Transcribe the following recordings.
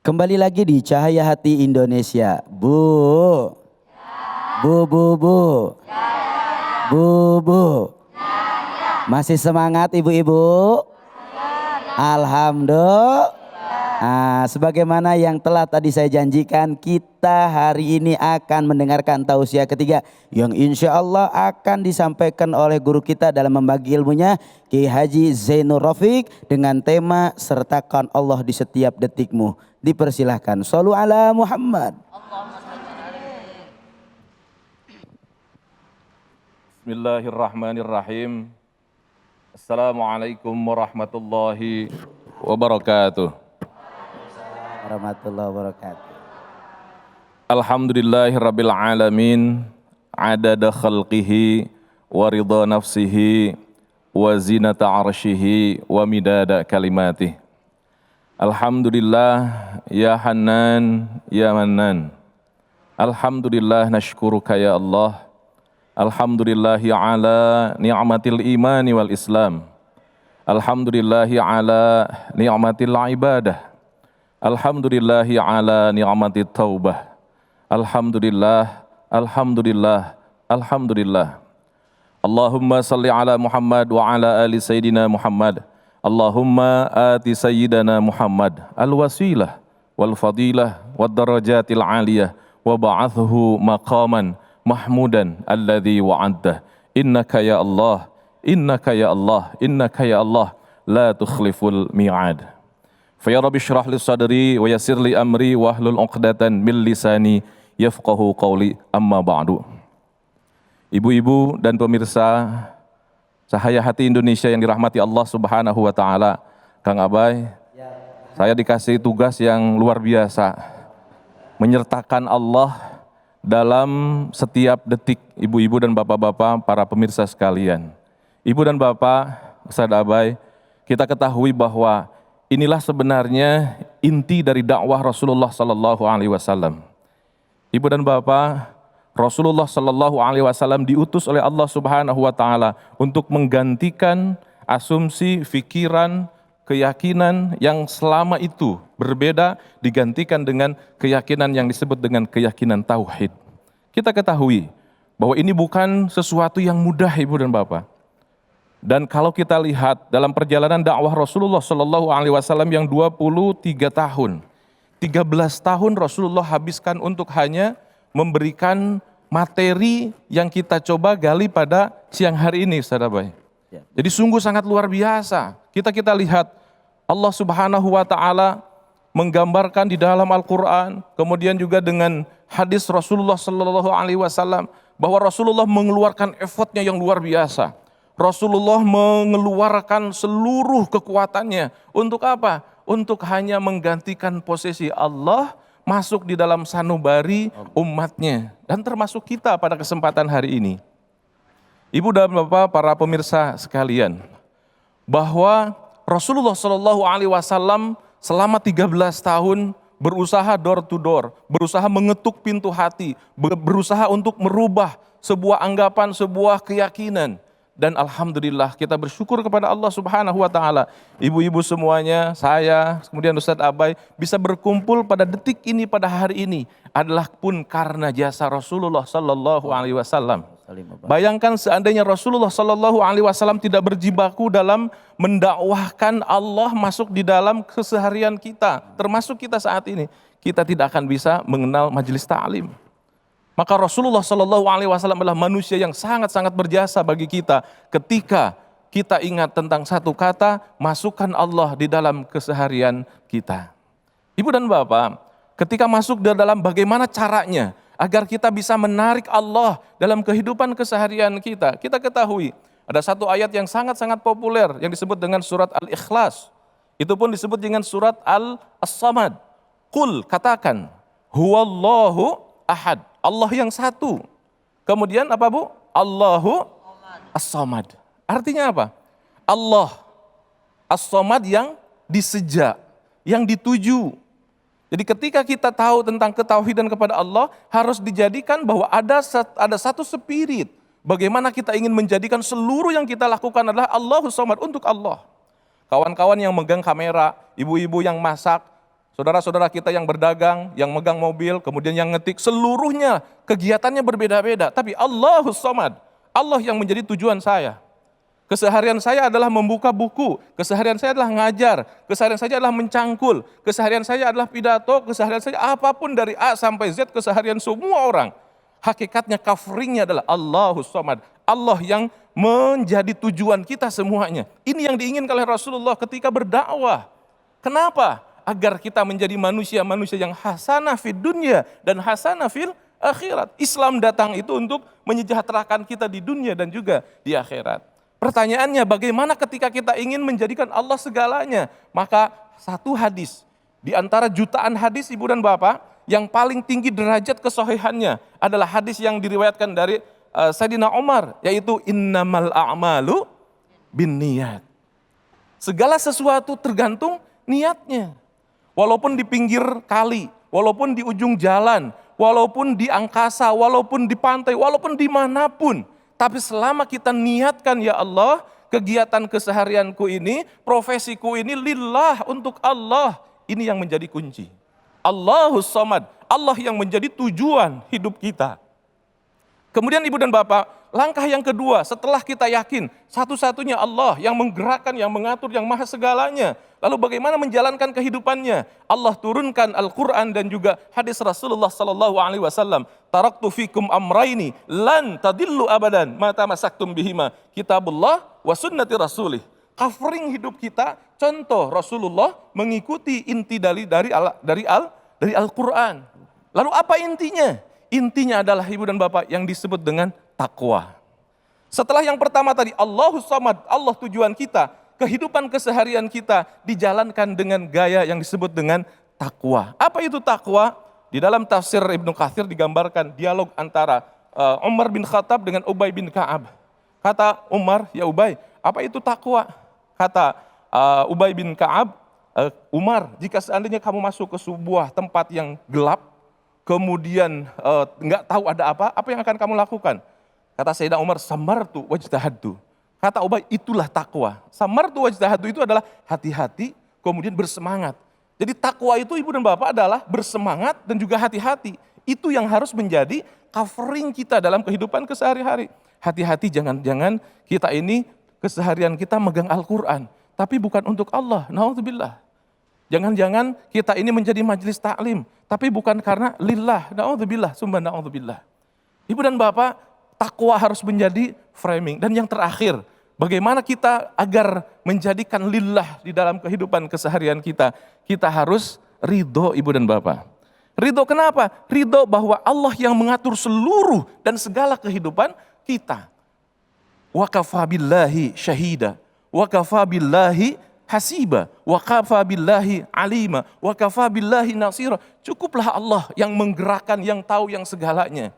Kembali lagi di Cahaya Hati Indonesia. Bu. Bu, bu, bu. Bu, bu. Masih semangat ibu-ibu? Alhamdulillah. Nah, sebagaimana yang telah tadi saya janjikan, kita hari ini akan mendengarkan tausiah ketiga yang insya Allah akan disampaikan oleh guru kita dalam membagi ilmunya, Ki Haji Zainur Rafiq, dengan tema sertakan Allah di setiap detikmu. Dipersilahkan. Shallu ala Muhammad. Bismillahirrahmanirrahim. Assalamualaikum warahmatullahi wabarakatuh. Warahmatullahi wabarakatuh. Alhamdulillahirabbil alamin, adada khalqihi wa ridha nafsihi wa zinata arsyihi wa midada kalimatih. Alhamdulillah ya Hannan ya Mannan. Alhamdulillah nashkuruka ya Allah. Alhamdulillahi ala ni'matil imani wal islam. Alhamdulillahi ala ni'matil ibadah. Alhamdulillahi ala ni'matit taubah. Alhamdulillah, alhamdulillah, alhamdulillah. Allahumma salli ala Muhammad wa ala ali Sayyidina Muhammad. Allahumma ati Sayyidina Muhammad al-wasilah wal fadilah wad darajatil aliyah wa ba'athu maqaman mahmudan alladhi wa'addah. Innaka ya Allah, innaka ya Allah, innaka ya Allah la tukhliful mi'ad. Fa ya rabbi shrah li sadri wa yassir li amri wa hlul 'uqdatan min lisani yafqahu qawli, amma ba'du. Ibu-ibu dan pemirsa Cahaya Hati Indonesia yang dirahmati Allah Subhanahu wa taala, Kang Abai, saya dikasih tugas yang luar biasa, menyertakan Allah dalam setiap detik. Ibu-ibu dan bapak-bapak, para pemirsa sekalian. Ibu dan bapak, Ustaz Abai, kita ketahui bahwa inilah sebenarnya inti dari dakwah Rasulullah sallallahu alaihi wasallam. Ibu dan bapak, Rasulullah sallallahu alaihi wasallam diutus oleh Allah Subhanahu wa taala untuk menggantikan asumsi, pikiran, keyakinan yang selama itu berbeda, digantikan dengan keyakinan yang disebut dengan keyakinan tauhid. Kita ketahui bahwa ini bukan sesuatu yang mudah, Ibu dan Bapak. Dan kalau kita lihat dalam perjalanan dakwah Rasulullah Shallallahu Alaihi Wasallam yang 23 tahun, 13 tahun Rasulullah habiskan untuk hanya memberikan materi yang kita coba gali pada siang hari ini, saudara baik. Jadi sungguh sangat luar biasa. Kita lihat Allah Subhanahu Wa Taala menggambarkan di dalam Al-Quran, kemudian juga dengan hadis Rasulullah Shallallahu Alaihi Wasallam bahwa Rasulullah mengeluarkan effortnya yang luar biasa. Rasulullah mengeluarkan seluruh kekuatannya untuk apa? Untuk hanya menggantikan posisi Allah masuk di dalam sanubari umatnya, dan termasuk kita pada kesempatan hari ini. Ibu dan bapak, para pemirsa sekalian, bahwa Rasulullah Shallallahu Alaihi Wasallam selama 13 tahun berusaha door to door, berusaha mengetuk pintu hati, berusaha untuk merubah sebuah anggapan, sebuah keyakinan. Dan alhamdulillah kita bersyukur kepada Allah Subhanahu wa taala. Ibu-ibu semuanya, saya, kemudian Ustaz Abai bisa berkumpul pada detik ini, pada hari ini adalah pun karena jasa Rasulullah sallallahu alaihi wasallam. Bayangkan seandainya Rasulullah sallallahu alaihi wasallam tidak berjibaku dalam mendakwahkan Allah masuk di dalam keseharian kita, termasuk kita saat ini, kita tidak akan bisa mengenal majelis ta'lim. Maka Rasulullah Shallallahu Alaihi Wasallam adalah manusia yang sangat-sangat berjasa bagi kita ketika kita ingat tentang satu kata, masukkan Allah di dalam keseharian kita. Ibu dan bapak, ketika masuk di dalam bagaimana caranya agar kita bisa menarik Allah dalam kehidupan keseharian kita, kita ketahui ada satu ayat yang sangat-sangat populer yang disebut dengan surat Al-Ikhlas. Itu pun disebut dengan surat Al-Samad. Qul, katakan, huwallahu ahad. Allah yang satu. Kemudian apa Bu? Allahu as-samad. Artinya apa? Allah as-samad yang diseja, yang dituju. Jadi ketika kita tahu tentang ketauhidan kepada Allah, harus dijadikan bahwa ada satu spirit. Bagaimana kita ingin menjadikan seluruh yang kita lakukan adalah Allahus samad, untuk Allah. Kawan-kawan yang megang kamera, ibu-ibu yang masak, Saudara-saudara kita yang berdagang, yang megang mobil, kemudian yang ngetik, seluruhnya kegiatannya berbeda-beda. Tapi Allahus Samad, Allah yang menjadi tujuan saya. Keseharian saya adalah membuka buku, keseharian saya adalah ngajar, keseharian saya adalah mencangkul, keseharian saya adalah pidato, keseharian saya apapun dari A sampai Z, keseharian semua orang. Hakikatnya coveringnya adalah Allahus Samad, Allah yang menjadi tujuan kita semuanya. Ini yang diinginkan oleh Rasulullah ketika berdakwah. Kenapa? Agar kita menjadi manusia-manusia yang hasanah fid dunya dan hasanah fil akhirat. Islam datang itu untuk menyejahterakan kita di dunia dan juga di akhirat. Pertanyaannya, bagaimana ketika kita ingin menjadikan Allah segalanya? Maka satu hadis, di antara jutaan hadis ibu dan bapak, yang paling tinggi derajat kesohihannya adalah hadis yang diriwayatkan dari Sayyidina Umar, yaitu innamal a'malu binniyat. Segala sesuatu tergantung niatnya. Walaupun di pinggir kali, walaupun di ujung jalan, walaupun di angkasa, walaupun di pantai, walaupun dimanapun. Tapi selama kita niatkan, ya Allah, kegiatan keseharianku ini, profesiku ini lillah, untuk Allah. Ini yang menjadi kunci. Allahus Samad, Allah yang menjadi tujuan hidup kita. Kemudian ibu dan bapak, langkah yang kedua setelah kita yakin satu-satunya Allah yang menggerakkan, yang mengatur, yang maha segalanya. Lalu bagaimana menjalankan kehidupannya? Allah turunkan Al-Quran dan juga hadis Rasulullah SAW. Taraktu fikum amraini lan tadillu abadan ma tamassaktum bihima kitabullah wa sunnati rasulih. Covering hidup kita, contoh Rasulullah mengikuti inti dari Al-Quran. Lalu apa intinya? Intinya adalah ibu dan bapak yang disebut dengan takwa. Setelah yang pertama tadi, Allahus Samad, Allah tujuan kita, kehidupan keseharian kita dijalankan dengan gaya yang disebut dengan takwa. Apa itu takwa? Di dalam tafsir Ibnu Katsir digambarkan dialog antara Umar bin Khattab dengan Ubay bin Ka'ab. Kata Umar, ya Ubay, apa itu takwa? Kata Ubay bin Ka'ab, Umar, jika seandainya kamu masuk ke sebuah tempat yang gelap, kemudian nggak tahu ada apa yang akan kamu lakukan? Kata Sayyidina Umar, samartu wajtahadtu. Kata Ubay, itulah takwa. Samartu wajtahadtu itu adalah hati-hati, kemudian bersemangat. Jadi takwa itu ibu dan bapak adalah bersemangat dan juga hati-hati. Itu yang harus menjadi covering kita dalam kehidupan kesehari-hari. Hati-hati, jangan-jangan kita ini keseharian kita megang Al-Quran, tapi bukan untuk Allah, naudzubillah. Jangan-jangan kita ini menjadi majelis taklim, tapi bukan karena lillah, naudzubillah, summa naudzubillah. Ibu dan bapak, takwa harus menjadi framing. Dan yang terakhir, bagaimana kita agar menjadikan lillah di dalam kehidupan keseharian kita? Kita harus ridho ibu dan bapak. Ridho kenapa? Ridho bahwa Allah yang mengatur seluruh dan segala kehidupan kita. Wa kafa billahi syahida, wa kafa billahi hasiba, wa kafa billahi alima, wa kafa billahi nasira. Cukuplah Allah yang menggerakkan, yang tahu, yang segalanya.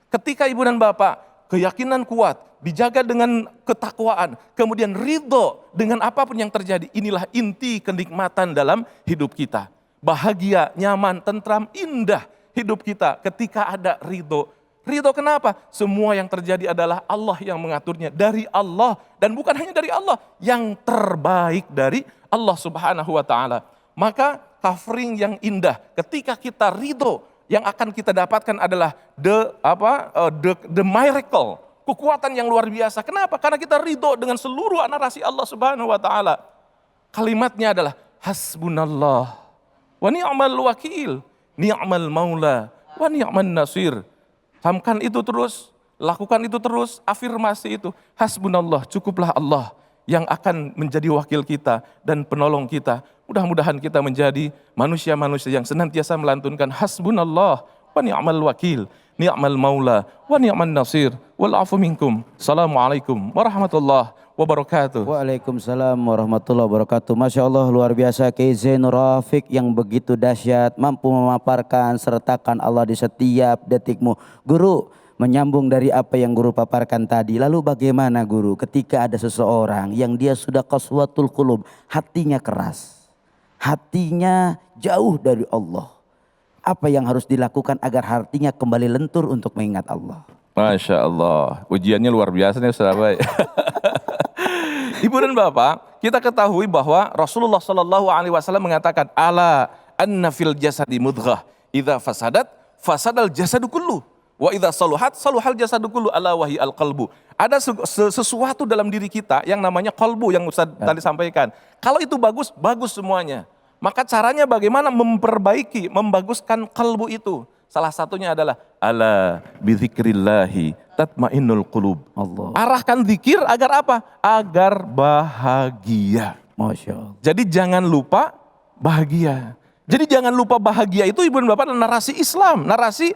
Ketika ibu dan bapak keyakinan kuat, dijaga dengan ketakwaan, kemudian ridho dengan apapun yang terjadi, inilah inti kenikmatan dalam hidup kita. Bahagia, nyaman, tentram, indah hidup kita ketika ada ridho. Ridho kenapa? Semua yang terjadi adalah Allah yang mengaturnya, dari Allah, dan bukan hanya dari Allah, yang terbaik dari Allah Subhanahu wa taala. Maka covering yang indah ketika kita ridho, yang akan kita dapatkan adalah the miracle, kekuatan yang luar biasa. Kenapa? Karena kita ridho dengan seluruh narasi Allah Subhanahu wa taala. Kalimatnya adalah hasbunallah wa ni'mal wakil, ni'mal maula wa ni'man nasir. Camkan itu terus, lakukan itu terus, afirmasi itu. Hasbunallah, cukuplah Allah yang akan menjadi wakil kita dan penolong kita. Mudah-mudahan kita menjadi manusia-manusia yang senantiasa melantunkan hasbunallah wa ni'mal wakil, ni'mal maula wa ni'man nasir. Wal afu minkum. Assalamualaikum warahmatullahi wabarakatuh. Waalaikumsalam warahmatullahi wabarakatuh. Masya Allah, luar biasa Kiai Zainur Rafiq yang begitu dahsyat, mampu memaparkan, sertakan Allah di setiap detikmu. Guru, menyambung dari apa yang guru paparkan tadi, lalu bagaimana guru ketika ada seseorang yang dia sudah qaswatul qulub, hatinya keras, hatinya jauh dari Allah, apa yang harus dilakukan agar hatinya kembali lentur untuk mengingat Allah? Masya Allah, ujiannya luar biasa nih sahabat. Ibu dan bapak, kita ketahui bahwa Rasulullah SAW mengatakan, ala anna fil jasadi mudghah idza fasadat fasadal jasadu kullu wa idza saluhat saluhal jasadu kullu ala wahi al qalbu. Ada sesuatu dalam diri kita yang namanya qalbu yang Ustaz tadi sampaikan. Kalau itu bagus, bagus semuanya. Maka caranya bagaimana memperbaiki, membaguskan qalbu itu? Salah satunya adalah ala bidzikrillahi tatmainnul qulub. Allah. Arahkan zikir agar apa? Agar bahagia. Masya Allah. Jadi jangan lupa bahagia. Jadi jangan lupa bahagia itu ibu dan bapak adalah narasi Islam, narasi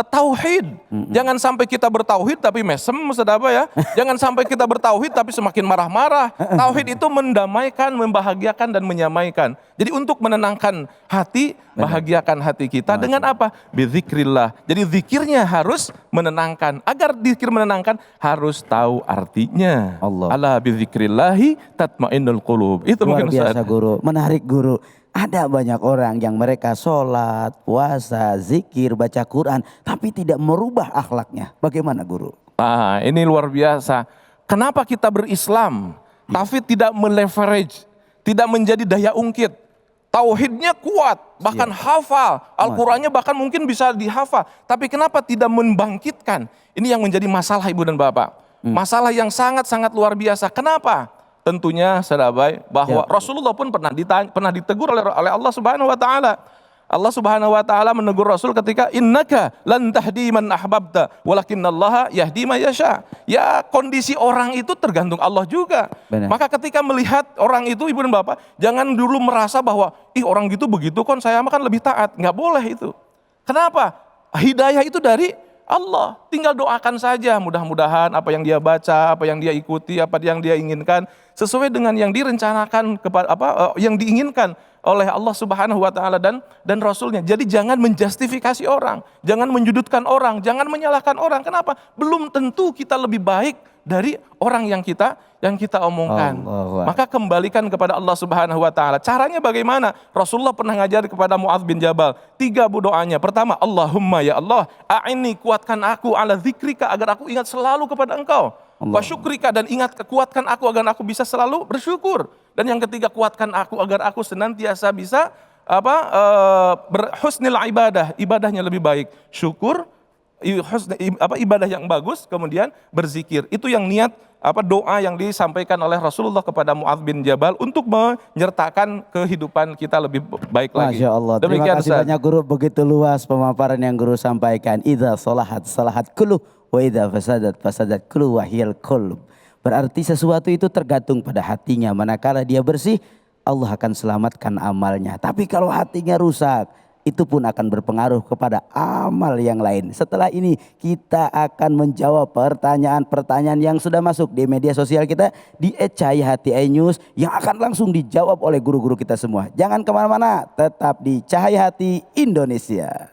tauhid. Jangan sampai kita bertauhid tapi mesem, apa ya? Jangan sampai kita bertauhid tapi semakin marah-marah. Tauhid itu mendamaikan, membahagiakan dan menyamaikan. Jadi untuk menenangkan hati, bahagiakan hati kita dengan apa? Bizikrillah. Jadi zikirnya harus menenangkan. Agar zikir menenangkan harus tahu artinya. Allah. Ala bizikrillahi tatmainnul qulub. Itu Luar mungkin biasa Ustaz. guru, menarik guru. Ada banyak orang yang mereka sholat, puasa, zikir, baca Quran, tapi tidak merubah akhlaknya. Bagaimana guru? Ah, ini luar biasa. Kenapa kita berislam, tapi tidak meleverage, tidak menjadi daya ungkit. Tauhidnya kuat, bahkan hafal. Al-Qurannya bahkan mungkin bisa dihafal. Tapi kenapa tidak membangkitkan? Ini yang menjadi masalah ibu dan bapak. Masalah yang sangat-sangat luar biasa. Kenapa? Tentunya sahabat bahwa Rasulullah pun pernah ditegur oleh Allah Subhanahu wa taala. Allah Subhanahu wa taala menegur Rasul ketika innaka lan tahdi man ahbabta walakinallaha yahdi may yasha. Ya, kondisi orang itu tergantung Allah juga. Benar. Maka ketika melihat orang itu ibu dan bapak, jangan dulu merasa bahwa orang gitu begitu kan saya mah kan lebih taat. Nggak boleh itu. Kenapa? Hidayah itu dari Allah, tinggal doakan saja, mudah-mudahan apa yang dia baca, apa yang dia ikuti, apa yang dia inginkan sesuai dengan yang direncanakan kepada yang diinginkan oleh Allah Subhanahu wa taala dan Rasulnya. Jadi jangan menjustifikasi orang, jangan menjudutkan orang, jangan menyalahkan orang. Kenapa? Belum tentu kita lebih baik dari orang yang kita omongkan. Maka kembalikan kepada Allah Subhanahu wa taala. Caranya bagaimana? Rasulullah pernah ngajar kepada Muadz bin Jabal 3 doanya. Pertama, Allahumma ya Allah, a'inni, kuatkan aku ala zikrika agar aku ingat selalu kepada Engkau. Wa syukrika, dan kuatkan aku agar aku bisa selalu bersyukur. Dan yang ketiga, kuatkan aku agar aku senantiasa bisa berhusnil ibadah, ibadahnya lebih baik. Syukur, ibadah yang bagus, kemudian berzikir. Itu yang niat doa yang disampaikan oleh Rasulullah kepada Muadz bin Jabal untuk menyertakan kehidupan kita lebih baik lagi. Masya Allah. Terima kasih banyak guru, begitu luas pemaparan yang guru sampaikan. Idza salahat salahat kullu wa idza fasadat fasadat kullu wa hiyal qalb. Berarti sesuatu itu tergantung pada hatinya. Manakala dia bersih, Allah akan selamatkan amalnya. Tapi kalau hatinya rusak, itu pun akan berpengaruh kepada amal yang lain. Setelah ini kita akan menjawab pertanyaan-pertanyaan yang sudah masuk di media sosial kita di @cahayahati iNews yang akan langsung dijawab oleh guru-guru kita semua. Jangan kemana-mana, tetap di Cahaya Hati Indonesia.